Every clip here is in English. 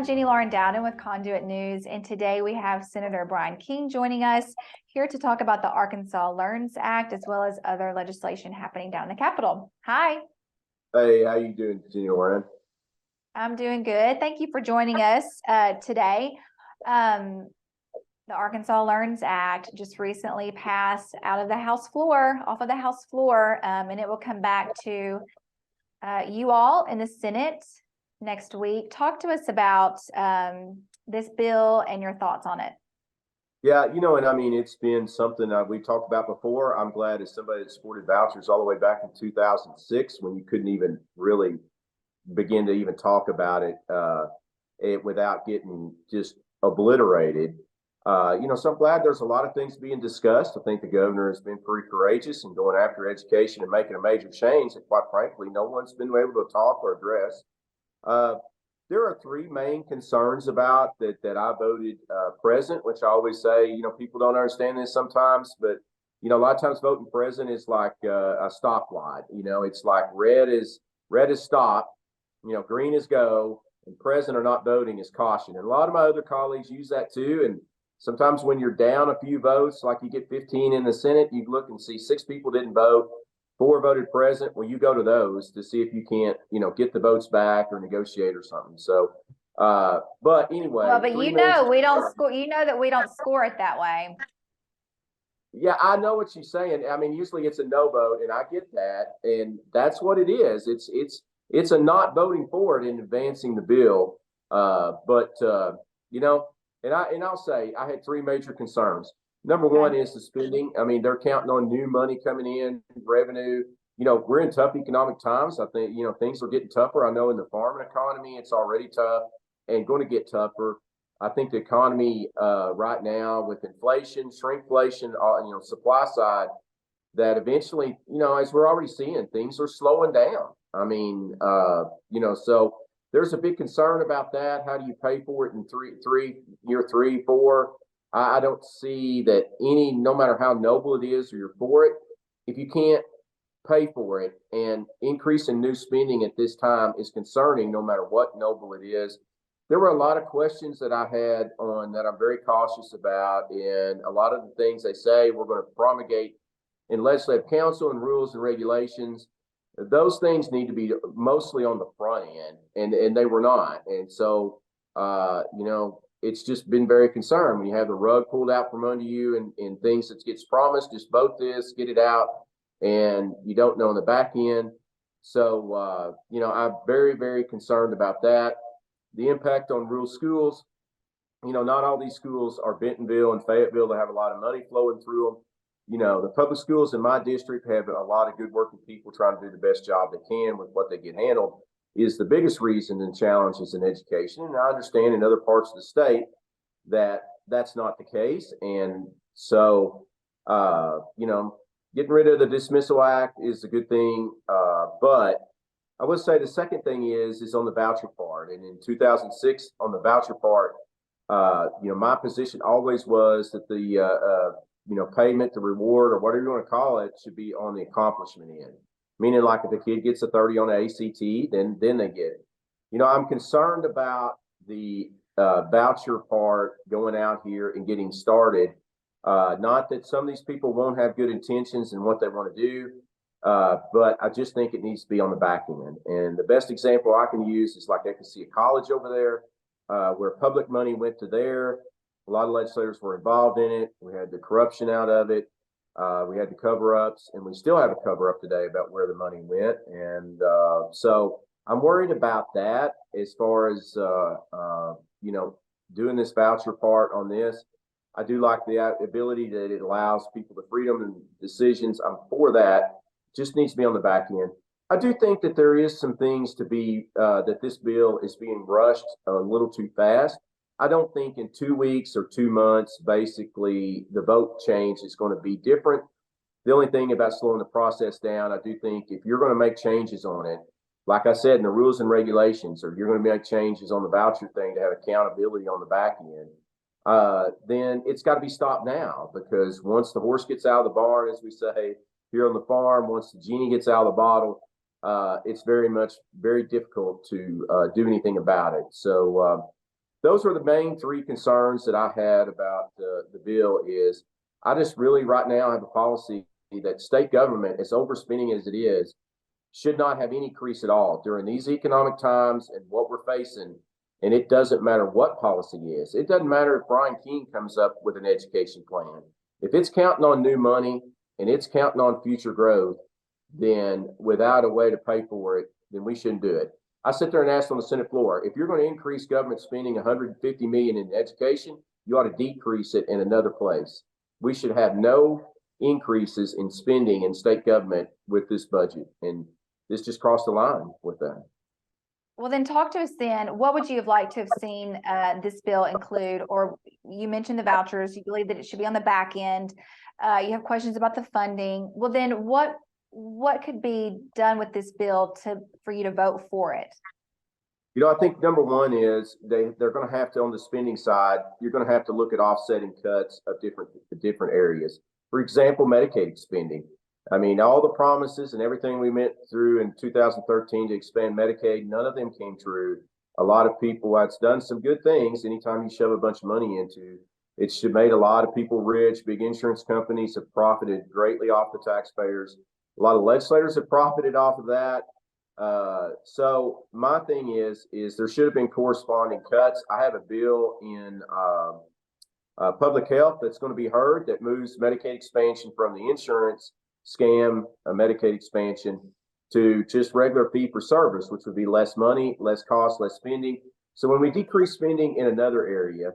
I'm Jeannie Lauren Dowden with Conduit News, and today we have Senator Bryan King joining us here to talk about the Arkansas Learns Act as well as other legislation happening down in the Capitol. Hi. Hey, how you doing, Jeannie Lauren? I'm doing good. Thank you for joining us today. The Arkansas Learns Act just recently passed off of the House floor, and it will come back to you all in the Senate next week. Talk to us about this bill and your thoughts on it. Yeah, and I mean, it's been something we talked about before. I'm glad as somebody that supported vouchers all the way back in 2006 when you couldn't even really begin to even talk about it without getting just obliterated. So I'm glad there's a lot of things being discussed. I think the governor has been pretty courageous in going after education and making a major change that, quite frankly, no one's been able to talk or address. There are three main concerns about that I voted present, which I always say, people don't understand this sometimes, but, a lot of times voting present is like a stoplight. It's like red is stop, green is go, and present or not voting is caution. And a lot of my other colleagues use that too. And sometimes when you're down a few votes, like you get 15 in the Senate, you look and see 6 people didn't vote. 4 voted present. Well, you go to those to see if you can't, get the votes back or negotiate or something. So, but anyway. Well, but we don't score. That we don't score it that way. Yeah, I know what she's saying. I mean, usually it's a no vote, and I get that, and that's what it is. It's a not voting for it in advancing the bill. And I'll say I had 3 major concerns. Number one is the spending. I mean, they're counting on new money coming in, revenue. We're in tough economic times. I think, things are getting tougher. I know in the farming economy, it's already tough and going to get tougher. I think the economy right now with inflation, shrinkflation, supply side, that eventually, as we're already seeing, things are slowing down. I mean, so there's a big concern about that. How do you pay for it in year 3, 4? I don't see that no matter how noble it is or you're for it, if you can't pay for it, and increase in new spending at this time is concerning no matter what noble it is. There were a lot of questions that I had on that I'm very cautious about, and a lot of the things they say we're going to promulgate in legislative council and rules and regulations. Those things need to be mostly on the front end, and they were not. And so, it's just been very concerned when you have the rug pulled out from under you and things that gets promised, just vote this, get it out, and you don't know on the back end. So, I'm very, very concerned about that. The impact on rural schools, not all these schools are Bentonville and Fayetteville that have a lot of money flowing through them. The public schools in my district have a lot of good working people trying to do the best job they can with what they get handled. Is the biggest reason and challenges in education. And I understand in other parts of the state that that's not the case. And so, getting rid of the dismissal act is a good thing. But I would say the second thing is on the voucher part. And in 2006 on the voucher part, my position always was that the, payment, the reward, or whatever you want to call it, should be on the accomplishment end. Meaning, like if a kid gets a 30 on the ACT, then they get it. I'm concerned about the voucher part going out here and getting started. Not that some of these people won't have good intentions in what they want to do, but I just think it needs to be on the back end. And the best example I can use is like I can see a college over there where public money went to there. A lot of legislators were involved in it. We had the corruption out of it. We had the cover-ups, and we still have a cover-up today about where the money went. And so I'm worried about that as far as, doing this voucher part on this. I do like the ability that it allows people the freedom and decisions. I'm for that. Just needs to be on the back end. I do think that there is some things to be, that this bill is being rushed a little too fast. I don't think in 2 weeks or 2 months, basically, the vote change is going to be different. The only thing about slowing the process down, I do think if you're going to make changes on it, like I said, in the rules and regulations, or you're going to make changes on the voucher thing to have accountability on the back end, then it's got to be stopped now, because once the horse gets out of the barn, as we say here on the farm, once the genie gets out of the bottle, it's very difficult to do anything about it. So those are the main three concerns that I had about the bill. Is I just really right now have a policy that state government, as overspending as it is, should not have any increase at all during these economic times and what we're facing. And it doesn't matter what policy is. It doesn't matter if Bryan King comes up with an education plan. If it's counting on new money and it's counting on future growth, then without a way to pay for it, then we shouldn't do it. I sit there and ask on the Senate floor, if you're going to increase government spending 150 million in education, you ought to decrease it in another place. We should have no increases in spending in state government with this budget. And this just crossed the line with that. Well, then talk to us then. What would you have liked to have seen this bill include? Or you mentioned the vouchers. You believe that it should be on the back end. You have questions about the funding. Well, then what could be done with this bill for you to vote for it? You know, I think number one is they're going to have to, on the spending side, you're going to have to look at offsetting cuts of different areas. For example, Medicaid spending. I mean, all the promises and everything we went through in 2013 to expand Medicaid, none of them came true. A lot of people, it's done some good things. Anytime you shove a bunch of money into, it's made a lot of people rich. Big insurance companies have profited greatly off the taxpayers. A lot of legislators have profited off of that. So my thing is there should have been corresponding cuts. I have a bill in public health that's going to be heard that moves Medicaid expansion from the insurance scam, Medicaid expansion, to just regular fee for service, which would be less money, less cost, less spending. So when we decrease spending in another area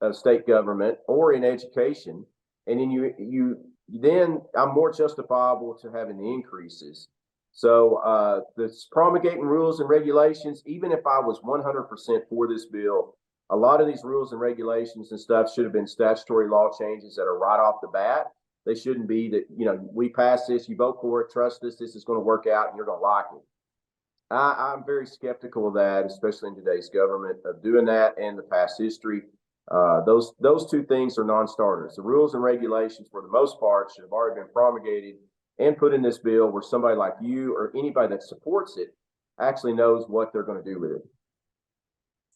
of state government or in education, and then then I'm more justifiable to having the increases. So this promulgating rules and regulations, even if I was 100% for this bill, a lot of these rules and regulations and stuff should have been statutory law changes that are right off the bat. They shouldn't be that, we pass this, you vote for it, trust us, this is going to work out and you're going to like it. I'm very skeptical of that, especially in today's government, of doing that and the past history. Those two things are non-starters. The rules and regulations, for the most part, should have already been promulgated and put in this bill where somebody like you or anybody that supports it actually knows what they're going to do with it.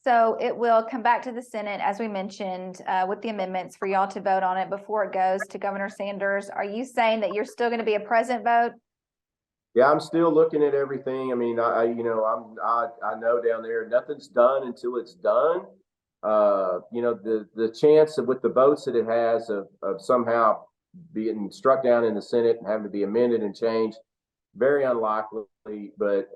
So it will come back to the Senate, as we mentioned, with the amendments for y'all to vote on it before it goes to Governor Sanders. Are you saying that you're still going to be a present vote? Yeah, I'm still looking at everything. I mean, I know down there nothing's done until it's done. The chance of, with the votes that it has of somehow being struck down in the Senate and having to be amended and changed, very unlikely. But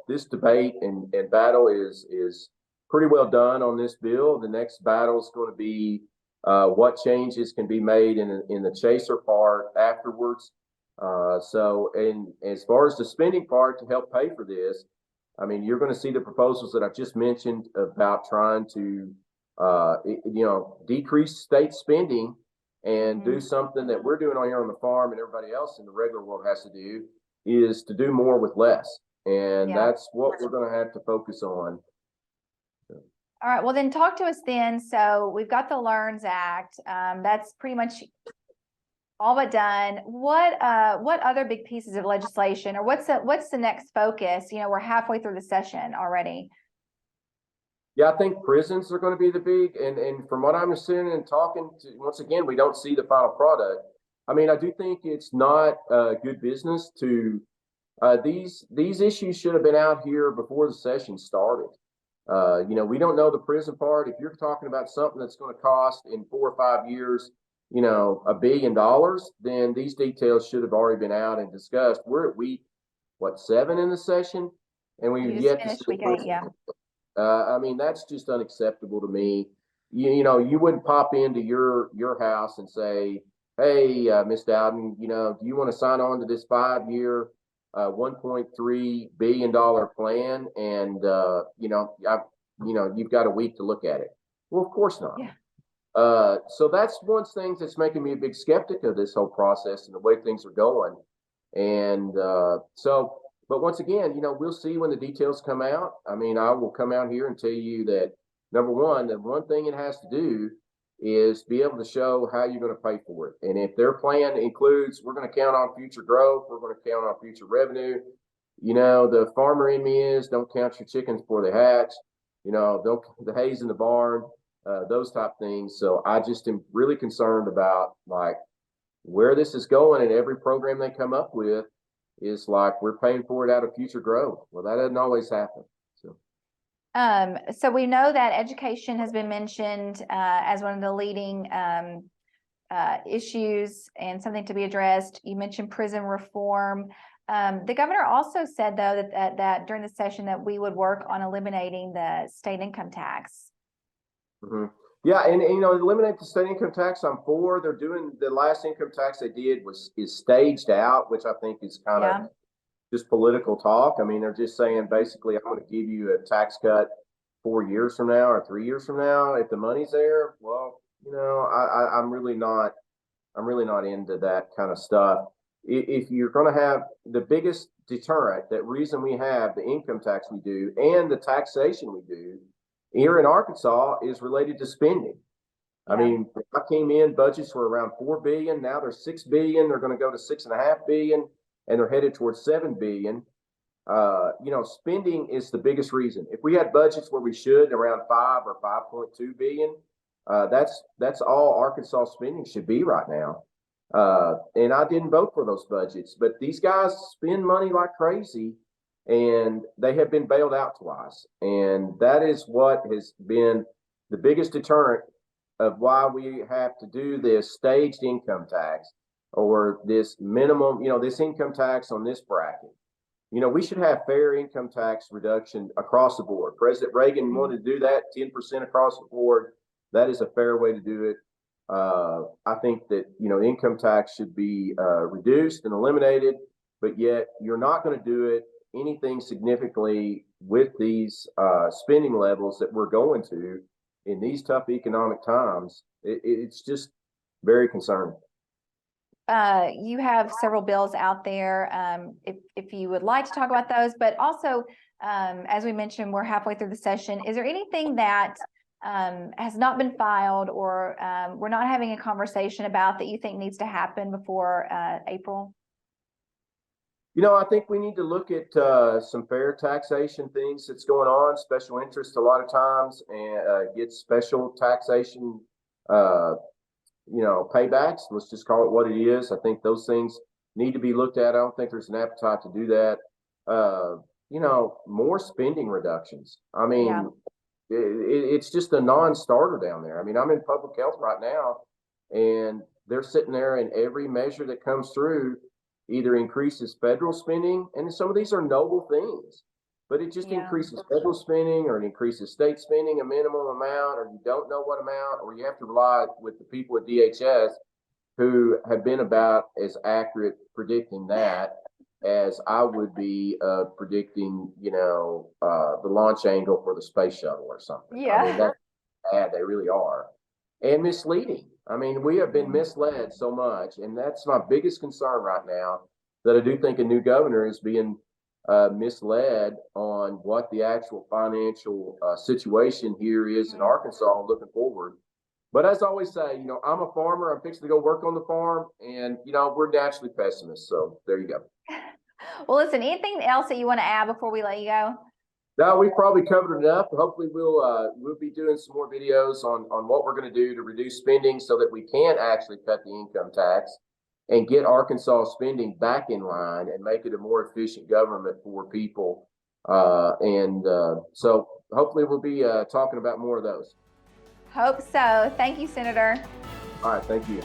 this debate and battle is pretty well done on this bill. The next battle is going to be what changes can be made in the chaser part afterwards. And as far as the spending part to help pay for this, I mean, you're going to see the proposals that I've just mentioned about trying to, decrease state spending and do something that we're doing on here on the farm and everybody else in the regular world has to do, is to do more with less. And that's what we're going to have to focus on. All right. Well, then talk to us then. So we've got the LEARNS Act. That's pretty much all but done. What other big pieces of legislation, or what's the next focus? We're halfway through the session already. Yeah, I think prisons are going to be the big, and from what I'm seeing and talking to, once again, we don't see the final product. I mean, I do think it's not good business to, these issues should have been out here before the session started. We don't know the prison part. If you're talking about something that's going to cost in 4 or 5 years, $1 billion, then these details should have already been out and discussed. We're at week, 7 in the session? And we've yet to see week 8, yeah. I mean, that's just unacceptable to me. You wouldn't pop into your house and say, hey, Miss Dowden, do you want to sign on to this 5-year, $1.3 billion plan? And, you've got a week to look at it. Well, of course not. Yeah. So that's one thing that's making me a big skeptic of this whole process and the way things are going. And but once again, we'll see when the details come out. I mean, I will come out here and tell you that, number one, the one thing it has to do is be able to show how you're going to pay for it. And if their plan includes, we're going to count on future growth, we're going to count on future revenue, the farmer in me is, don't count your chickens before they hatch. the hay's in the barn, those type things. So I just am really concerned about like where this is going, and every program they come up with is like we're paying for it out of future growth. Well, that doesn't always happen. So we know that education has been mentioned as one of the leading issues and something to be addressed. You mentioned prison reform. The governor also said, though, that during the session that we would work on eliminating the state income tax. Mm-hmm. Yeah, and eliminate the state income tax. I'm for. They're doing the last income tax they did is staged out, which I think is kind of just political talk. I mean, they're just saying basically, I'm going to give you a tax cut 4 years from now or 3 years from now if the money's there. Well, I'm really not into that kind of stuff. If you're going to have the biggest deterrent, that reason we have the income tax we do and the taxation we do here in Arkansas is related to spending. Yeah. I mean, I came in, budgets were around $4 billion. Now they're $6 billion. They're going to go to $6.5 billion, and they're headed towards $7 billion. Spending is the biggest reason. If we had budgets where we should around 5 or 5.2 billion, that's all Arkansas spending should be right now. And I didn't vote for those budgets, but these guys spend money like crazy, and they have been bailed out twice. And that is what has been the biggest deterrent of why we have to do this staged income tax, or this minimum, this income tax on this bracket. We should have fair income tax reduction across the board. President Reagan wanted to do that, 10% across the board. That is a fair way to do it. I think that, income tax should be reduced and eliminated, but yet you're not going to do it anything significantly with these spending levels that we're going to in these tough economic times. It's just very concerning. You have several bills out there. If you would like to talk about those, but also, as we mentioned, we're halfway through the session. Is there anything that has not been filed, or we're not having a conversation about, that you think needs to happen before April? I think we need to look at some fair taxation things that's going on, special interest a lot of times, and get special taxation paybacks. Let's just call it what it is. I think those things need to be looked at. I don't think there's an appetite to do that. More spending reductions. I mean, it's just a non-starter down there. I mean, I'm in public health right now, and they're sitting there, and every measure that comes through either increases federal spending, and some of these are noble things, but it just increases federal spending, or it increases state spending a minimum amount, or you don't know what amount, or you have to rely with the people at DHS who have been about as accurate predicting that as I would be predicting, the launch angle for the space shuttle or something. Yeah. I mean, that's bad. They really are. And misleading. I mean, we have been misled so much, and that's my biggest concern right now, that I do think a new governor is being misled on what the actual financial situation here is in Arkansas looking forward. But as I always say, I'm a farmer. I'm fixing to go work on the farm, and, we're naturally pessimists. So there you go. Well, listen, anything else that you want to add before we let you go? No, we've probably covered enough. Hopefully we'll be doing some more videos on what we're going to do to reduce spending so that we can actually cut the income tax and get Arkansas spending back in line and make it a more efficient government for people. So hopefully we'll be talking about more of those. Hope so. Thank you, Senator. All right. Thank you.